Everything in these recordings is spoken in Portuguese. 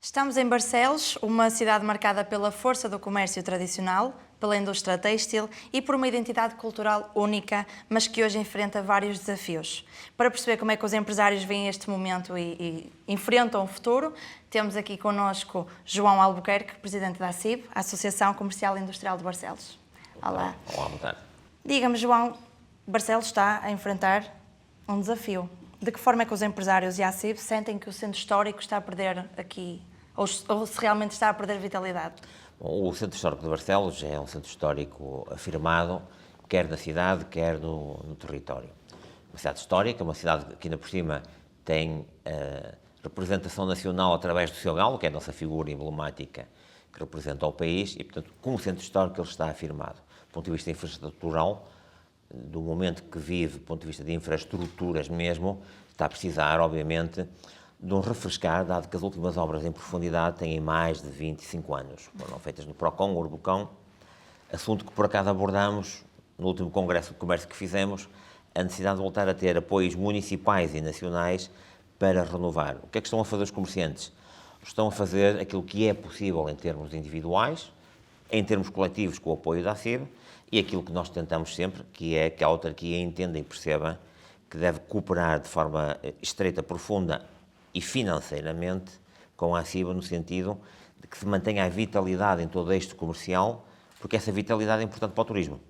Estamos em Barcelos, uma cidade marcada pela força do comércio tradicional, pela indústria têxtil e por uma identidade cultural única, mas que hoje enfrenta vários desafios. Para perceber como é que os empresários veem este momento e enfrentam o futuro, temos aqui connosco João Albuquerque, presidente da ACIB, a Associação Comercial e Industrial de Barcelos. Olá. Olá, boa tarde. Diga-me, João, Barcelos está a enfrentar um desafio. De que forma é que os empresários e a ACIB sentem que o centro histórico está a perder aqui, ou se realmente está a perder vitalidade? Bom, o Centro Histórico de Barcelos é um centro histórico afirmado, quer na cidade, quer no território. Uma cidade histórica, uma cidade que ainda por cima tem representação nacional através do seu galo, que é a nossa figura emblemática que representa o país, e portanto, como centro histórico ele está afirmado. Do ponto de vista infraestrutural, do momento que vive, do ponto de vista de infraestruturas mesmo, está a precisar, obviamente, de um refrescar, dado que as últimas obras em profundidade têm mais de 25 anos. Foram feitas no PROCON, Urbocão, assunto que por acaso abordamos no último Congresso de Comércio que fizemos, a necessidade de voltar a ter apoios municipais e nacionais para renovar. O que é que estão a fazer os comerciantes? Estão a fazer aquilo que é possível em termos individuais, em termos coletivos com o apoio da ACIB, e aquilo que nós tentamos sempre, que é que a autarquia entenda e perceba que deve cooperar de forma estreita, profunda e financeiramente com a ACIB, no sentido de que se mantenha a vitalidade em todo o eixo comercial, porque essa vitalidade é importante para o turismo.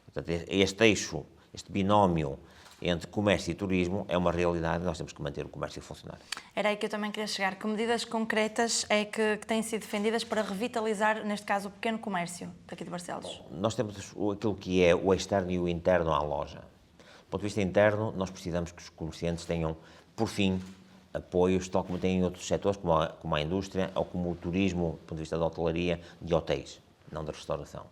Portanto, este eixo, este binómio entre comércio e turismo é uma realidade e nós temos que manter o comércio a funcionar. Era aí que eu também queria chegar. Que medidas concretas é que têm sido defendidas para revitalizar, neste caso, o pequeno comércio daqui de Barcelos? Nós temos aquilo que é o externo e o interno à loja. Do ponto de vista interno, nós precisamos que os comerciantes tenham, por fim, apoios, tal como têm em outros setores, como a indústria ou como o turismo, do ponto de vista da hotelaria, de hotéis, não da restauração.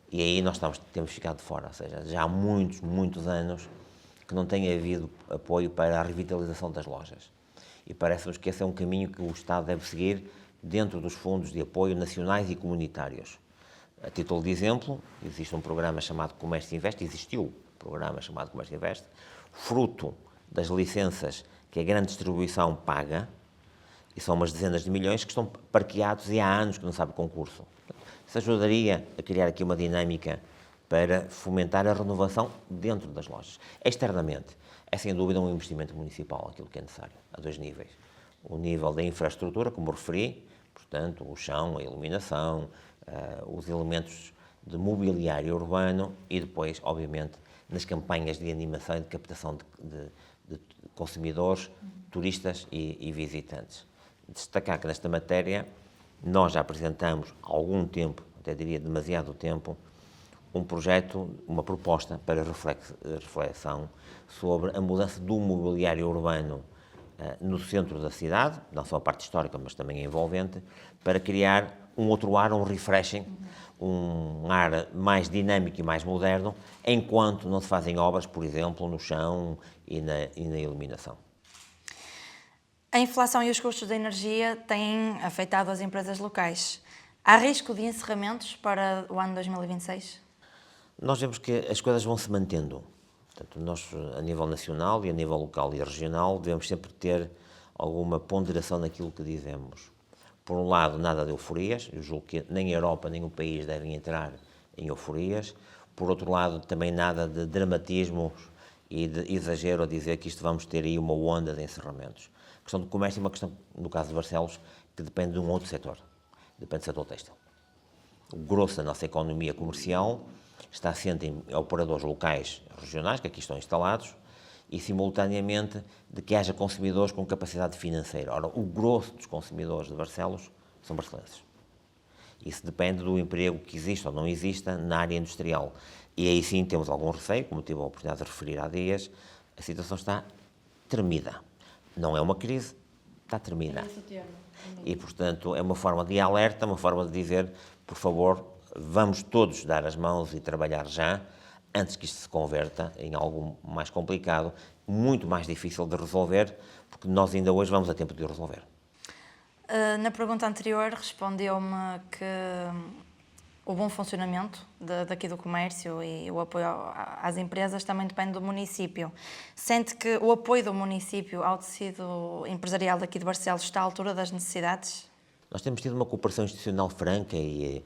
E aí nós temos ficado de fora, ou seja, já há muitos anos que não tem havido apoio para a revitalização das lojas. E parece-nos que esse é um caminho que o Estado deve seguir dentro dos fundos de apoio nacionais e comunitários. A título de exemplo, existe um programa chamado Comércio Invest, existiu um programa chamado Comércio Invest, fruto das licenças que a grande distribuição paga, e são umas dezenas de milhões que estão parqueados e há anos que não sabe concurso. Isso ajudaria a criar aqui uma dinâmica para fomentar a renovação dentro das lojas. Externamente, é sem dúvida um investimento municipal, aquilo que é necessário, a dois níveis. O nível da infraestrutura, como referi, portanto, o chão, a iluminação, os elementos de mobiliário urbano e depois, obviamente, nas campanhas de animação e de captação de consumidores, turistas e visitantes. Destacar que nesta matéria nós já apresentamos há algum tempo, até diria demasiado tempo, um projeto, uma proposta para reflexão sobre a mudança do mobiliário urbano no centro da cidade, não só a parte histórica, mas também a envolvente, para criar um outro ar, um refreshing, um ar mais dinâmico e mais moderno, enquanto não se fazem obras, por exemplo, no chão e na iluminação. A inflação e os custos da energia têm afetado as empresas locais. Há risco de encerramentos para o ano 2026? Nós vemos que as coisas vão se mantendo. Portanto, nós, a nível nacional e a nível local e regional, devemos sempre ter alguma ponderação naquilo que dizemos. Por um lado, nada de euforias, eu julgo que nem a Europa nem o país devem entrar em euforias. Por outro lado, também nada de dramatismo e de exagero a dizer que isto vamos ter aí uma onda de encerramentos. A questão do comércio é uma questão, no caso de Barcelos, que depende de um outro setor, depende do setor têxtil. O grosso da nossa economia comercial está assente em operadores locais regionais, que aqui estão instalados, e simultaneamente de que haja consumidores com capacidade financeira. Ora, o grosso dos consumidores de Barcelos são barcelenses. Isso depende do emprego que existe ou não exista na área industrial. E aí sim temos algum receio, como tive a oportunidade de referir há dias, a situação está tremida. Não é uma crise, está tremida. E, portanto, é uma forma de alerta, uma forma de dizer, por favor, vamos todos dar as mãos e trabalhar já, antes que isto se converta em algo mais complicado, muito mais difícil de resolver, porque nós ainda hoje vamos a tempo de o resolver. Na pergunta anterior respondeu-me que o bom funcionamento daqui do comércio e o apoio às empresas também depende do município. Sente que o apoio do município ao tecido empresarial daqui de Barcelos está à altura das necessidades? Nós temos tido uma cooperação institucional franca e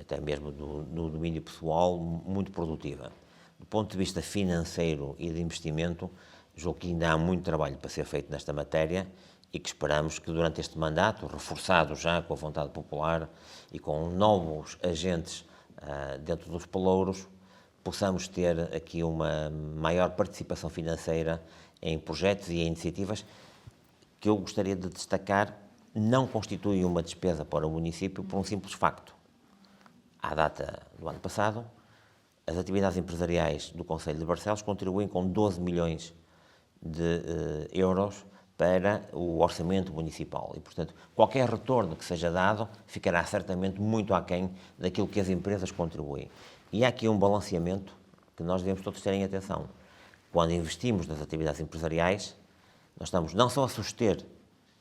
até mesmo no domínio pessoal muito produtiva. Do ponto de vista financeiro e de investimento, julgo que ainda há muito trabalho para ser feito nesta matéria e que esperamos que durante este mandato, reforçado já com a vontade popular e com novos agentes dentro dos pelouros, possamos ter aqui uma maior participação financeira em projetos e em iniciativas que eu gostaria de destacar não constituem uma despesa para o município por um simples facto. À data do ano passado, as atividades empresariais do Concelho de Barcelos contribuem com 12 milhões de euros para o orçamento municipal e, portanto, qualquer retorno que seja dado ficará certamente muito aquém daquilo que as empresas contribuem. E há aqui um balanceamento que nós devemos todos ter em atenção. Quando investimos nas atividades empresariais, nós estamos não só a suster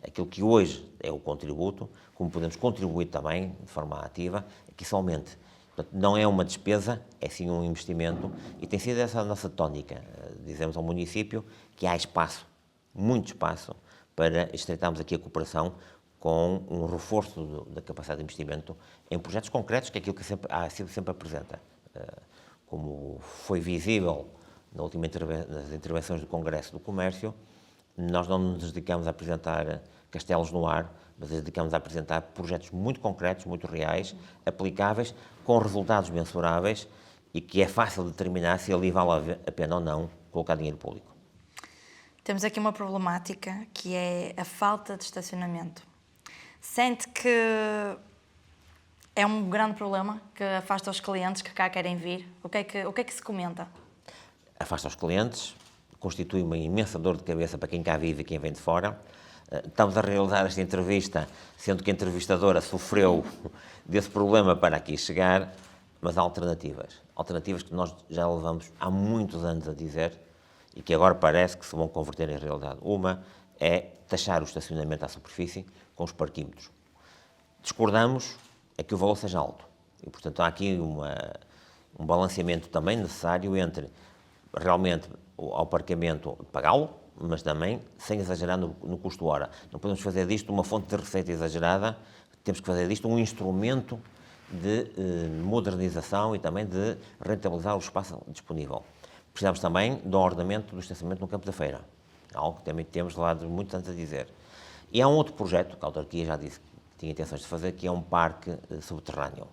aquilo que hoje é o contributo, como podemos contribuir também de forma ativa, que isso aumente. Portanto, não é uma despesa, é sim um investimento, e tem sido essa a nossa tónica. Dizemos ao município que há espaço, muito espaço, para estreitarmos aqui a cooperação com um reforço da capacidade de investimento em projetos concretos, que é aquilo que a CIB sempre apresenta. Como foi visível nas intervenções do Congresso do Comércio, nós não nos dedicamos a apresentar castelos no ar, mas nos dedicamos a apresentar projetos muito concretos, muito reais, aplicáveis, com resultados mensuráveis e que é fácil determinar se ali vale a pena ou não colocar dinheiro público. Temos aqui uma problemática que é a falta de estacionamento. Sente que é um grande problema que afasta os clientes que cá querem vir? O que é que se comenta? Afasta os clientes, constitui uma imensa dor de cabeça para quem cá vive e quem vem de fora. Estamos a realizar esta entrevista, sendo que a entrevistadora sofreu desse problema para aqui chegar, mas há alternativas. Alternativas que nós já levamos há muitos anos a dizer e que agora parece que se vão converter em realidade. Uma é taxar o estacionamento à superfície com os parquímetros. Discordamos é que o valor seja alto e, portanto, há aqui um balanceamento também necessário entre realmente ao parqueamento pagá-lo, mas também sem exagerar no custo hora. Não podemos fazer disto uma fonte de receita exagerada, temos que fazer disto um instrumento de modernização e também de rentabilizar o espaço disponível. Precisamos também do ordenamento do estacionamento no Campo da Feira, algo que também temos lá de muitos anos a dizer. E há um outro projeto, que a autarquia já disse que tinha intenções de fazer, que é um parque subterrâneo.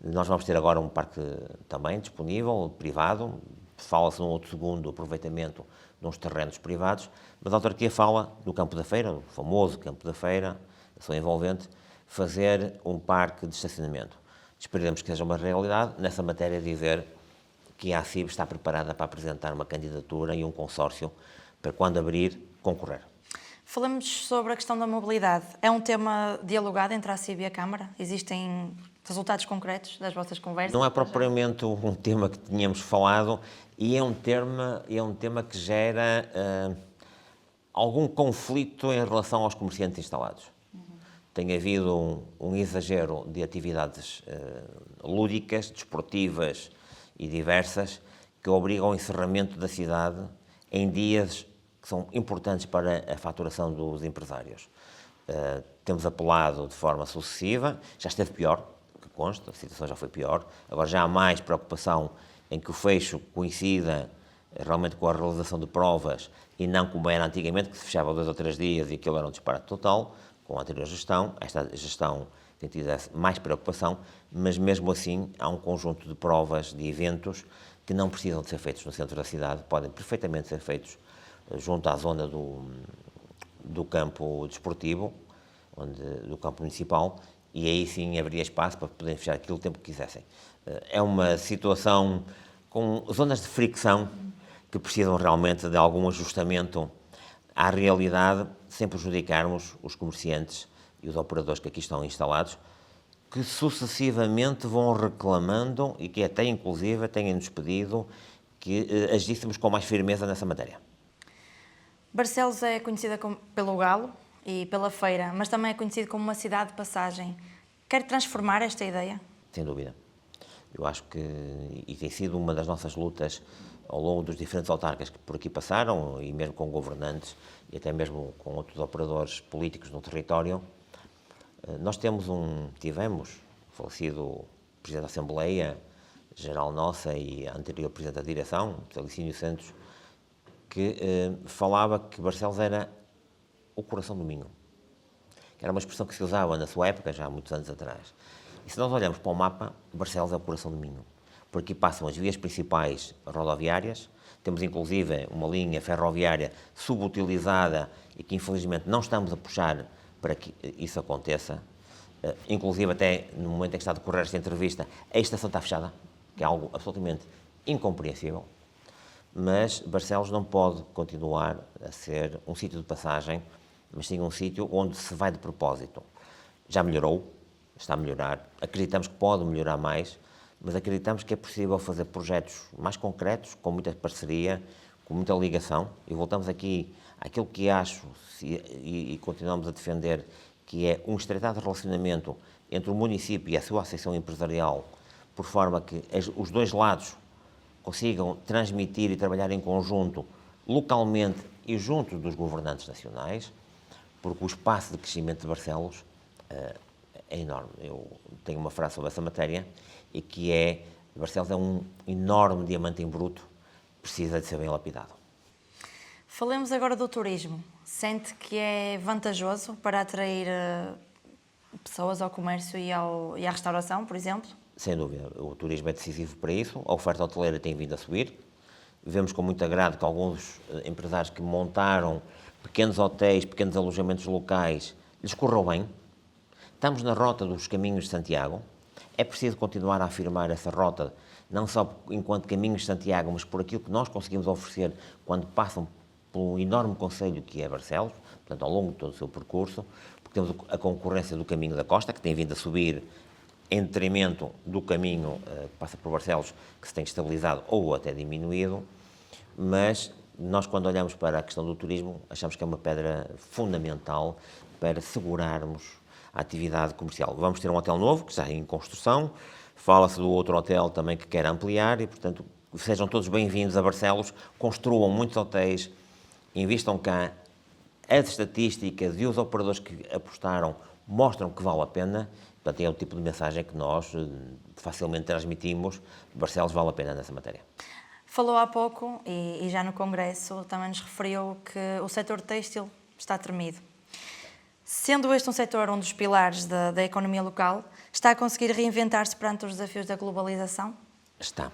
Nós vamos ter agora um parque também disponível, privado, fala-se num outro segundo aproveitamento de uns terrenos privados, mas a autarquia fala do Campo da Feira, o famoso Campo da Feira, a sua envolvente, fazer um parque de estacionamento. Esperemos que seja uma realidade. Nessa matéria, dizer que a ACIB está preparada para apresentar uma candidatura e um consórcio para, quando abrir, concorrer. Falamos sobre a questão da mobilidade. É um tema dialogado entre a ACIB e a Câmara? Existem resultados concretos das vossas conversas? Não é propriamente um tema que tínhamos falado e é um tema que gera algum conflito em relação aos comerciantes instalados. Tem havido um exagero de atividades lúdicas, desportivas e diversas que obrigam ao encerramento da cidade em dias que são importantes para a faturação dos empresários. Temos apelado de forma sucessiva, já esteve pior, que consta, a situação já foi pior, agora já há mais preocupação em que o fecho coincida realmente com a realização de provas e não como era antigamente, que se fechava 2 ou 3 dias e aquilo era um disparate total, com a anterior gestão. Esta gestão tem tido mais preocupação, mas mesmo assim há um conjunto de provas, de eventos, que não precisam de ser feitos no centro da cidade, podem perfeitamente ser feitos junto à zona do campo desportivo, do campo municipal, e aí sim haveria espaço para poderem fechar aquilo o tempo que quisessem. É uma situação com zonas de fricção que precisam realmente de algum ajustamento à realidade, sem prejudicarmos os comerciantes e os operadores que aqui estão instalados, que sucessivamente vão reclamando e que até inclusive têm-nos pedido que agíssemos com mais firmeza nessa matéria. Barcelos é conhecida pelo Galo e pela feira, mas também é conhecido como uma cidade de passagem. Quer transformar esta ideia? Sem dúvida. Eu acho que, e tem sido uma das nossas lutas ao longo dos diferentes autarcas que por aqui passaram, e mesmo com governantes, e até mesmo com outros operadores políticos no território, nós tivemos, falecido Presidente da Assembleia Geral nossa e anterior Presidente da Direção, Licínio Santos, que falava que Barcelos era o coração do Minho, que era uma expressão que se usava na sua época, já há muitos anos atrás. E se nós olharmos para o mapa, Barcelos é o coração do Minho. Por aqui passam as vias principais rodoviárias, temos inclusive uma linha ferroviária subutilizada e que infelizmente não estamos a puxar para que isso aconteça. Inclusive até no momento em que está a decorrer esta entrevista, a estação está fechada, que é algo absolutamente incompreensível. Mas Barcelos não pode continuar a ser um sítio de passagem, mas sim um sítio onde se vai de propósito. Já melhorou, está a melhorar, acreditamos que pode melhorar mais, mas acreditamos que é possível fazer projetos mais concretos, com muita parceria, com muita ligação, e voltamos aqui àquilo que acho e continuamos a defender, que é um estreitado relacionamento entre o município e a sua associação empresarial, por forma que os dois lados consigam transmitir e trabalhar em conjunto, localmente e junto dos governantes nacionais, porque o espaço de crescimento de Barcelos é enorme. Eu tenho uma frase sobre essa matéria, e que é: Barcelos é um enorme diamante em bruto, precisa de ser bem lapidado. Falemos agora do turismo. Sente que é vantajoso para atrair pessoas ao comércio e à restauração, por exemplo? Sem dúvida, o turismo é decisivo para isso, a oferta hoteleira tem vindo a subir. Vemos com muito agrado que alguns empresários que montaram pequenos hotéis, pequenos alojamentos locais, lhes correu bem. Estamos na rota dos caminhos de Santiago. É preciso continuar a afirmar essa rota, não só enquanto caminhos de Santiago, mas por aquilo que nós conseguimos oferecer quando passam pelo enorme concelho que é Barcelos, portanto, ao longo de todo o seu percurso, porque temos a concorrência do caminho da costa, que tem vindo a subir em detrimento do caminho que passa por Barcelos, que se tem estabilizado ou até diminuído, mas nós, quando olhamos para a questão do turismo, achamos que é uma pedra fundamental para segurarmos a atividade comercial. Vamos ter um hotel novo, que está em construção, fala-se do outro hotel também que quer ampliar e, portanto, sejam todos bem-vindos a Barcelos, construam muitos hotéis, invistam cá. As estatísticas e os operadores que apostaram mostram que vale a pena, portanto, é o tipo de mensagem que nós facilmente transmitimos. Barcelos vale a pena nessa matéria. Falou há pouco, e já no Congresso também nos referiu, que o setor têxtil está tremido. Sendo este um setor um dos pilares da economia local, está a conseguir reinventar-se perante os desafios da globalização? Está.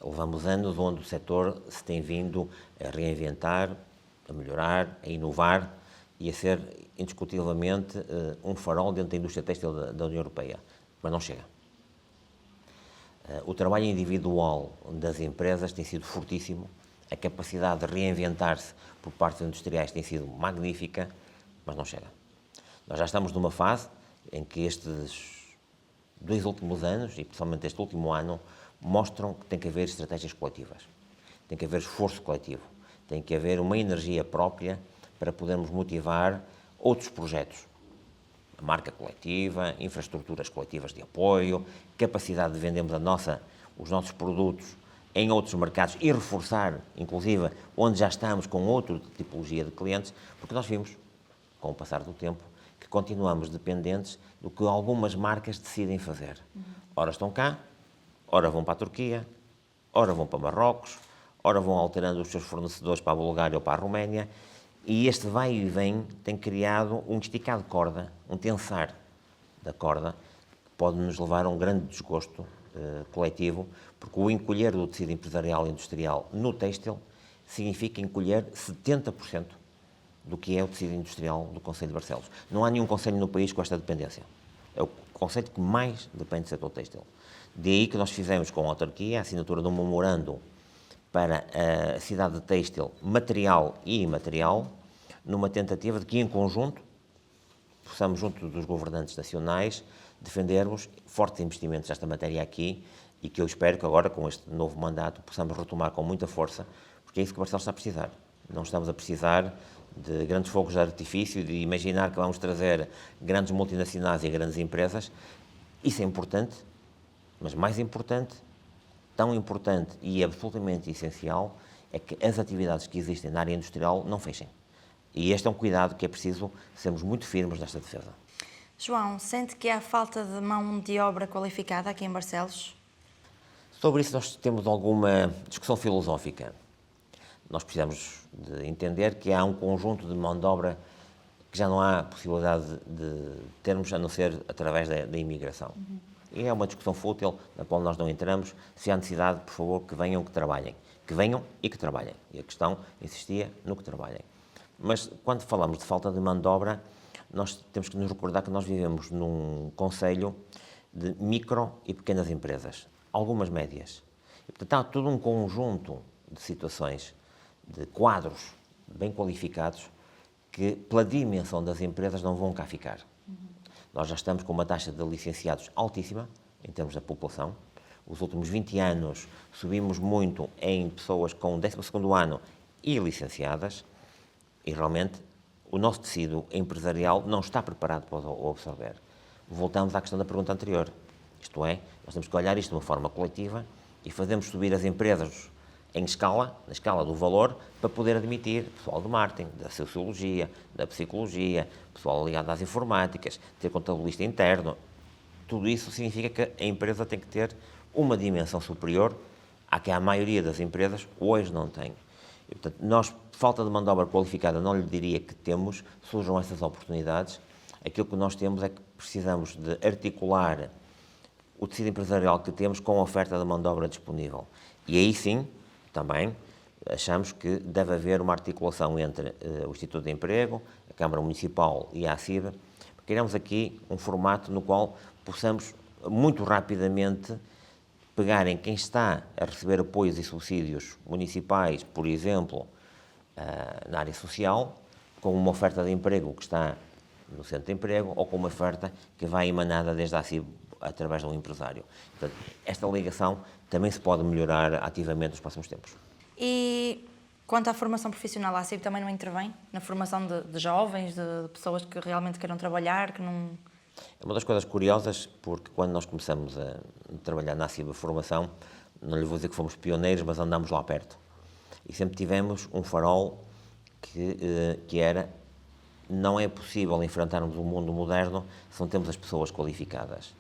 Levamos anos onde o setor se tem vindo a reinventar, a melhorar, a inovar e a ser indiscutivelmente um farol dentro da indústria têxtil da União Europeia, mas não chega. O trabalho individual das empresas tem sido fortíssimo, a capacidade de reinventar-se por parte dos industriais tem sido magnífica, mas não chega. Nós já estamos numa fase em que estes 2 últimos anos, e principalmente este último ano, mostram que tem que haver estratégias coletivas, tem que haver esforço coletivo, tem que haver uma energia própria para podermos motivar outros projetos. A marca coletiva, infraestruturas coletivas de apoio, capacidade de vendermos os nossos produtos em outros mercados e reforçar, inclusive, onde já estamos com outra tipologia de clientes, porque nós vimos, com o passar do tempo, que continuamos dependentes do que algumas marcas decidem fazer. Ora estão cá, ora vão para a Turquia, ora vão para Marrocos, ora vão alterando os seus fornecedores para a Bulgária ou para a Roménia, e este vai e vem tem criado um esticado de corda, um tensar da corda, que pode nos levar a um grande desgosto coletivo, porque o encolher do tecido empresarial e industrial no têxtil significa encolher 70% do que é o tecido industrial do concelho de Barcelos. Não há nenhum concelho no país com esta dependência. É o concelho que mais depende do setor têxtil. Daí que nós fizemos com a autarquia a assinatura de um memorando para a cidade de têxtil material e imaterial, numa tentativa de que, em conjunto, possamos, junto dos governantes nacionais, defendermos fortes investimentos nesta matéria aqui e que eu espero que agora, com este novo mandato, possamos retomar com muita força, porque é isso que Barcelos está a precisar. Não estamos a precisar de grandes fogos de artifício, de imaginar que vamos trazer grandes multinacionais e grandes empresas. Isso é importante, Mas mais importante, tão importante e absolutamente essencial, é que as atividades que existem na área industrial não fechem. E este é um cuidado que é preciso sermos muito firmes nesta defesa. João, sente que há falta de mão de obra qualificada aqui em Barcelos? Sobre isso nós temos alguma discussão filosófica. Nós precisamos de entender que há um conjunto de mão de obra que já não há possibilidade de termos, a não ser através da imigração. E é uma discussão fútil, na qual nós não entramos. Se há necessidade, por favor, que venham, que trabalhem. Que venham e que trabalhem. E a questão insistia no que trabalhem. Mas, quando falamos de falta de mão de obra, nós temos que nos recordar que nós vivemos num concelho de micro e pequenas empresas, algumas médias. E, portanto, há todo um conjunto de situações, de quadros bem qualificados, que, pela dimensão das empresas, não vão cá ficar. Nós já estamos com uma taxa de licenciados altíssima, em termos da população. Os últimos 20 anos subimos muito em pessoas com 12º ano e licenciadas, e realmente o nosso tecido empresarial não está preparado para o absorver. Voltamos à questão da pergunta anterior. Isto é, nós temos que olhar isto de uma forma coletiva e fazermos subir as empresas em escala, na escala do valor, para poder admitir pessoal do marketing, da sociologia, da psicologia, pessoal ligado às informáticas, ter contabilista interno. Tudo isso significa que a empresa tem que ter uma dimensão superior à que a maioria das empresas hoje não tem. E, portanto, nós, falta de mão de obra qualificada, não lhe diria que temos, surjam essas oportunidades. Aquilo que nós temos é que precisamos de articular o tecido empresarial que temos com a oferta de mão de obra disponível. E aí sim, também, achamos que deve haver uma articulação entre o Instituto de Emprego, a Câmara Municipal e a ACIB, porque queremos aqui um formato no qual possamos muito rapidamente pegar em quem está a receber apoios e subsídios municipais, por exemplo, na área social, com uma oferta de emprego que está no centro de emprego ou com uma oferta que vai emanada desde a ACIB através de um empresário. Portanto, esta ligação também se pode melhorar ativamente nos próximos tempos. E quanto à formação profissional, a ACIB também não intervém na formação de jovens, de pessoas que realmente queiram trabalhar, que não... É uma das coisas curiosas, porque quando nós começamos a trabalhar na ACIB a formação, não lhe vou dizer que fomos pioneiros, mas andámos lá perto. E sempre tivemos um farol que era: não é possível enfrentarmos o mundo moderno se não temos as pessoas qualificadas.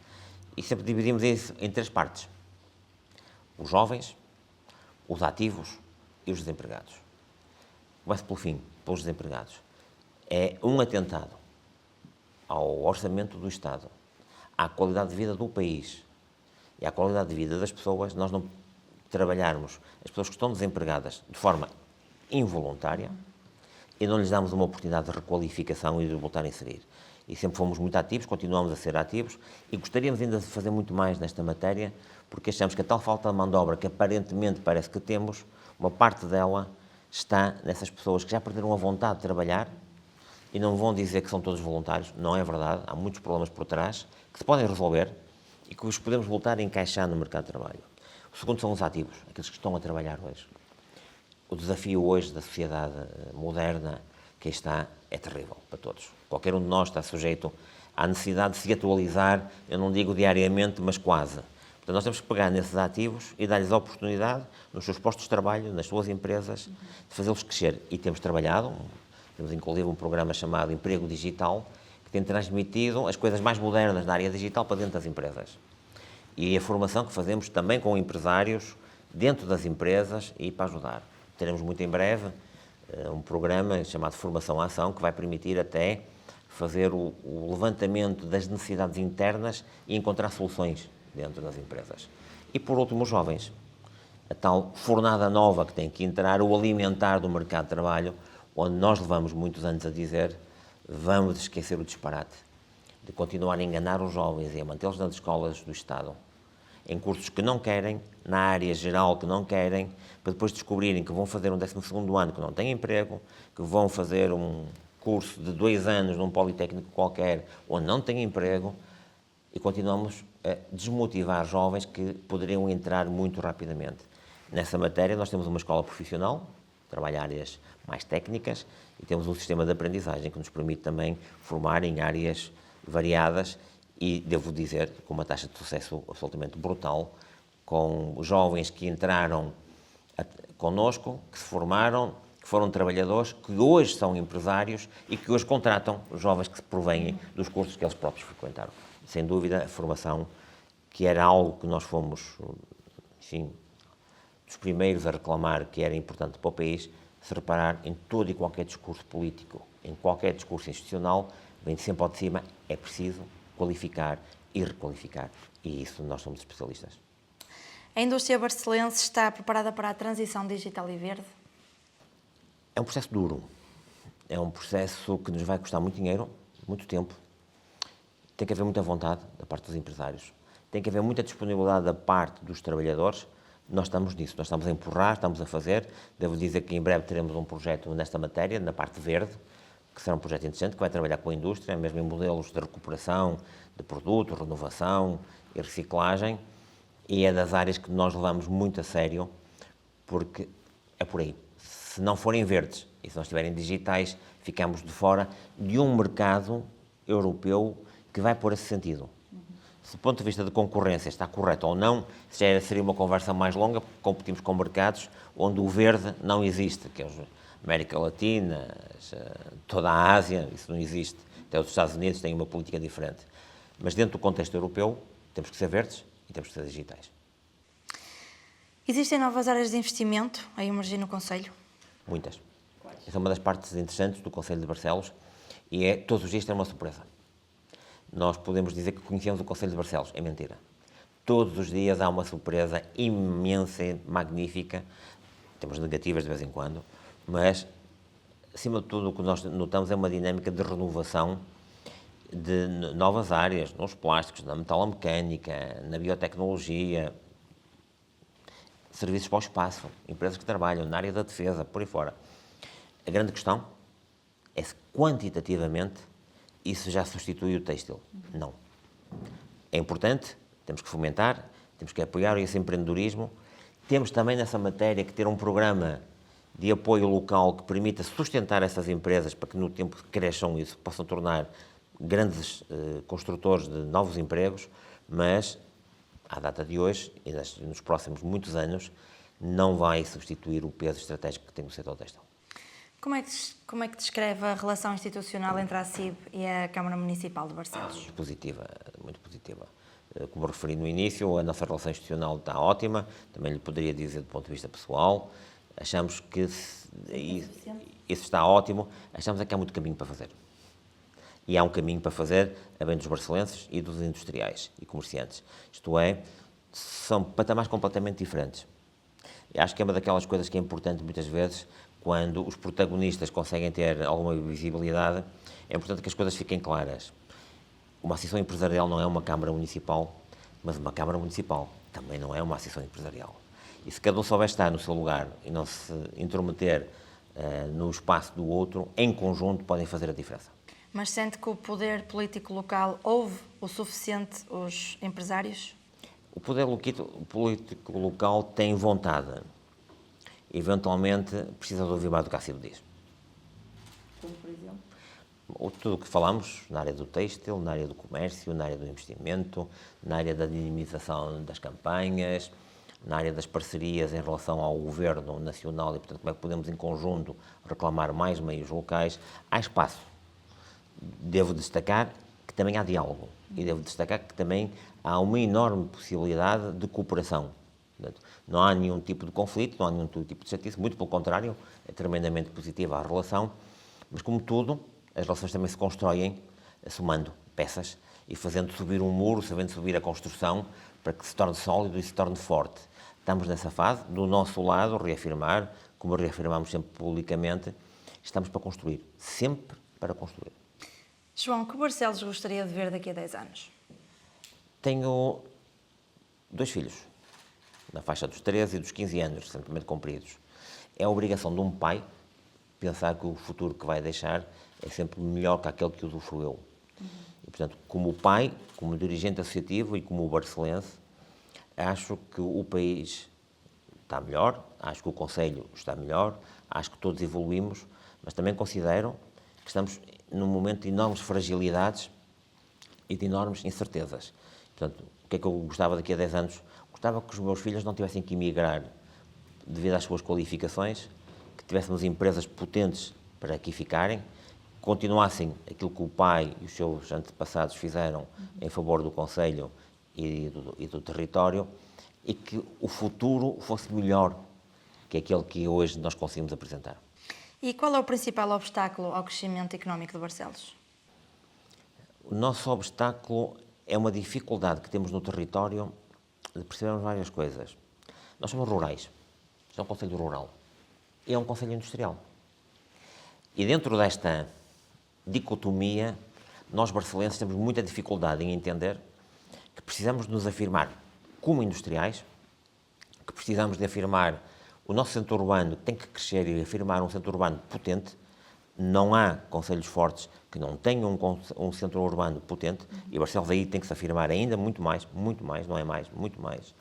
E sempre dividimos isso em 3 partes: os jovens, os ativos e os desempregados. Começo pelo fim, pelos desempregados. É um atentado ao orçamento do Estado, à qualidade de vida do país e à qualidade de vida das pessoas, nós não trabalharmos as pessoas que estão desempregadas de forma involuntária e não lhes damos uma oportunidade de requalificação e de voltar a inserir. E sempre fomos muito ativos, continuamos a ser ativos e gostaríamos ainda de fazer muito mais nesta matéria, porque achamos que a tal falta de mão de obra que aparentemente parece que temos, uma parte dela está nessas pessoas que já perderam a vontade de trabalhar e não vão dizer que são todos voluntários. Não é verdade, há muitos problemas por trás que se podem resolver e que os podemos voltar a encaixar no mercado de trabalho. O segundo são os ativos, aqueles que estão a trabalhar hoje. O desafio hoje da sociedade moderna que aí está é terrível para todos. Qualquer um de nós está sujeito à necessidade de se atualizar, eu não digo diariamente, mas quase. Portanto, nós temos que pegar nesses ativos e dar-lhes a oportunidade, nos seus postos de trabalho, nas suas empresas, de fazê-los crescer. E temos trabalhado, temos inclusive um programa chamado Emprego Digital, que tem transmitido as coisas mais modernas na área digital para dentro das empresas. E a formação que fazemos também com empresários dentro das empresas e para ajudar. Teremos muito em breve um programa chamado Formação à Ação, que vai permitir até fazer o levantamento das necessidades internas e encontrar soluções dentro das empresas. E por último, os jovens. A tal fornada nova que tem que entrar, o alimentar do mercado de trabalho, onde nós levamos muitos anos a dizer: vamos esquecer o disparate de continuar a enganar os jovens e a mantê-los nas escolas do Estado, em cursos que não querem, na área geral que não querem, para depois descobrirem que vão fazer um 12º ano que não têm emprego, que vão fazer um curso de 2 anos num politécnico qualquer onde não têm emprego, e continuamos a desmotivar jovens que poderiam entrar muito rapidamente. Nessa matéria nós temos uma escola profissional, trabalha áreas mais técnicas, e temos um sistema de aprendizagem que nos permite também formar em áreas variadas e devo dizer, com uma taxa de sucesso absolutamente brutal, com jovens que entraram connosco, que se formaram, que foram trabalhadores, que hoje são empresários e que hoje contratam os jovens que se provêm dos cursos que eles próprios frequentaram. Sem dúvida, a formação, que era algo que nós fomos, enfim, dos primeiros a reclamar que era importante para o país, se reparar em todo e qualquer discurso político, em qualquer discurso institucional, vem sempre ao de cima, é preciso qualificar e requalificar. E isso nós somos especialistas. A indústria barcelense está preparada para a transição digital e verde? É um processo duro. É um processo que nos vai custar muito dinheiro, muito tempo. Tem que haver muita vontade da parte dos empresários. Tem que haver muita disponibilidade da parte dos trabalhadores. Nós estamos nisso, nós estamos a empurrar, estamos a fazer. Devo dizer que em breve teremos um projeto nesta matéria, na parte verde, que será um projeto interessante, que vai trabalhar com a indústria, mesmo em modelos de recuperação de produtos, renovação e reciclagem. E é das áreas que nós levamos muito a sério, porque é por aí. Se não forem verdes e se não estiverem digitais, ficamos de fora de um mercado europeu que vai por esse sentido. Se do ponto de vista de concorrência está correto ou não, seria uma conversa mais longa, porque competimos com mercados onde o verde não existe, que é a América Latina, toda a Ásia, isso não existe. Até os Estados Unidos têm uma política diferente. Mas dentro do contexto europeu, temos que ser verdes e temos que ser digitais. Existem novas áreas de investimento a emergir no Conselho? Muitas. Essa é uma das partes interessantes do Conselho de Barcelos e é, todos os dias tem uma surpresa. Nós podemos dizer que conhecemos o Conselho de Barcelos, é mentira. Todos os dias há uma surpresa imensa, magnífica, temos negativas de vez em quando, mas, acima de tudo, o que nós notamos é uma dinâmica de renovação de novas áreas, nos plásticos, na metalomecânica, na biotecnologia, serviços para o espaço, empresas que trabalham na área da defesa, por aí fora. A grande questão é se quantitativamente isso já substitui o têxtil. Não. É importante, temos que fomentar, temos que apoiar esse empreendedorismo. Temos também nessa matéria que ter um programa de apoio local que permita sustentar essas empresas para que no tempo que cresçam isso possam tornar grandes construtores de novos empregos, mas à data de hoje e nos próximos muitos anos não vai substituir o peso estratégico que tem o setor têxtil. Como é que descreve a relação institucional entre a CIB e a Câmara Municipal de Barcelos? Muito positiva, muito positiva. Como referi no início, a nossa relação institucional está ótima, também lhe poderia dizer do ponto de vista pessoal. Achamos que isso está ótimo, achamos que há muito caminho para fazer. E há um caminho para fazer a bem dos barcelenses e dos industriais e comerciantes. Isto é, são patamares completamente diferentes. E acho que é uma daquelas coisas que é importante muitas vezes, quando os protagonistas conseguem ter alguma visibilidade, é importante que as coisas fiquem claras. Uma associação empresarial não é uma Câmara Municipal, mas uma Câmara Municipal também não é uma associação empresarial. E se cada um souber estar no seu lugar e não se intrometer no espaço do outro, em conjunto podem fazer a diferença. Mas sente que o poder político local ouve o suficiente os empresários? O poder político local tem vontade. Eventualmente, precisa de ouvir mais do que a CIB diz. Como, por exemplo? Tudo o que falamos na área do têxtil, na área do comércio, na área do investimento, na área da dinamização das campanhas, na área das parcerias em relação ao governo nacional e, portanto, como é que podemos, em conjunto, reclamar mais meios locais. Há espaço. Devo destacar que também há diálogo e devo destacar que também há uma enorme possibilidade de cooperação. Portanto, não há nenhum tipo de conflito, não há nenhum tipo de chatice, muito pelo contrário, é tremendamente positiva a relação, mas como tudo, as relações também se constroem somando peças e fazendo subir um muro, sabendo subir a construção, para que se torne sólido e se torne forte. Estamos nessa fase, do nosso lado, reafirmar, como reafirmamos sempre publicamente, estamos para construir, sempre para construir. João, que Barcelos gostaria de ver daqui a 10 anos? Tenho 2 filhos, na faixa dos 13 e dos 15 anos, recentemente cumpridos. É a obrigação de um pai pensar que o futuro que vai deixar é sempre melhor que aquele que usufruiu. E, portanto, como pai, como dirigente associativo e como barcelense, acho que o país está melhor, acho que o Conselho está melhor, acho que todos evoluímos, mas também considero que estamos num momento de enormes fragilidades e de enormes incertezas. Portanto, o que é que eu gostava daqui a 10 anos? Gostava que os meus filhos não tivessem que emigrar devido às suas qualificações, que tivéssemos empresas potentes para aqui ficarem, continuassem aquilo que o pai e os seus antepassados fizeram em favor do concelho e do território, e que o futuro fosse melhor que aquele que hoje nós conseguimos apresentar. E qual é o principal obstáculo ao crescimento económico de Barcelos? O nosso obstáculo é uma dificuldade que temos no território de percebermos várias coisas. Nós somos rurais, isto é um concelho rural, e é um concelho industrial. E dentro desta dicotomia, nós barcelenses temos muita dificuldade em entender que precisamos de nos afirmar como industriais, que precisamos de afirmar o nosso centro urbano tem que crescer e afirmar um centro urbano potente. Não há concelhos fortes que não tenham um centro urbano potente, e Barcelos aí tem que se afirmar ainda muito mais, não é mais, muito mais.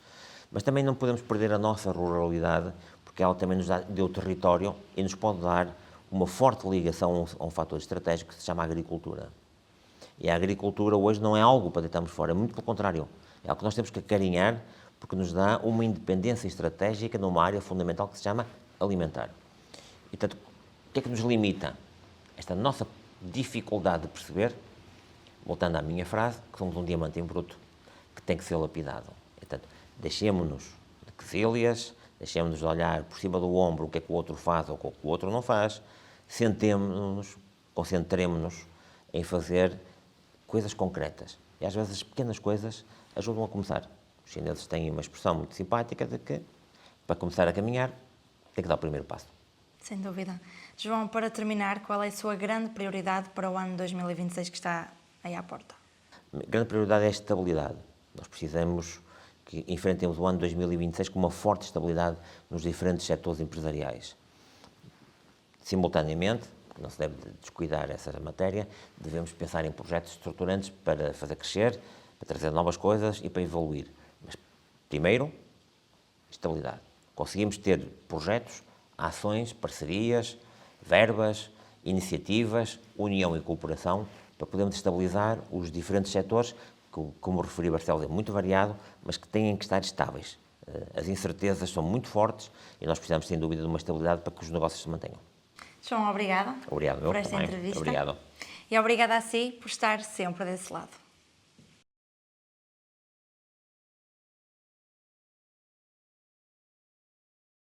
Mas também não podemos perder a nossa ruralidade, porque ela também nos deu território e nos pode dar uma forte ligação a um fator estratégico que se chama agricultura. E a agricultura hoje não é algo para deitarmos fora, é muito pelo contrário. É algo que nós temos que acarinhar, porque nos dá uma independência estratégica numa área fundamental que se chama alimentar. E, portanto, o que é que nos limita? Esta nossa dificuldade de perceber, voltando à minha frase, que somos um diamante em bruto, que tem que ser lapidado. E, portanto, deixemos de quesílias, deixemos de olhar por cima do ombro o que é que o outro faz ou o que o outro não faz, sentemos-nos, concentremos-nos em fazer coisas concretas. E às vezes as pequenas coisas ajudam a começar. Os chineses têm uma expressão muito simpática de que, para começar a caminhar, tem que dar o primeiro passo. Sem dúvida. João, para terminar, qual é a sua grande prioridade para o ano 2026 que está aí à porta? A grande prioridade é a estabilidade. Nós precisamos que enfrentemos o ano 2026 com uma forte estabilidade nos diferentes setores empresariais. Simultaneamente, não se deve descuidar essa matéria, devemos pensar em projetos estruturantes para fazer crescer, para trazer novas coisas e para evoluir. Mas, primeiro, estabilidade. Conseguimos ter projetos, ações, parcerias, verbas, iniciativas, união e cooperação para podermos estabilizar os diferentes setores, que, como referi, Barcelos é muito variado, mas que têm que estar estáveis. As incertezas são muito fortes e nós precisamos, sem dúvida, de uma estabilidade para que os negócios se mantenham. João, obrigada Obrigado, por esta entrevista. Obrigado. E obrigada a si por estar sempre desse lado.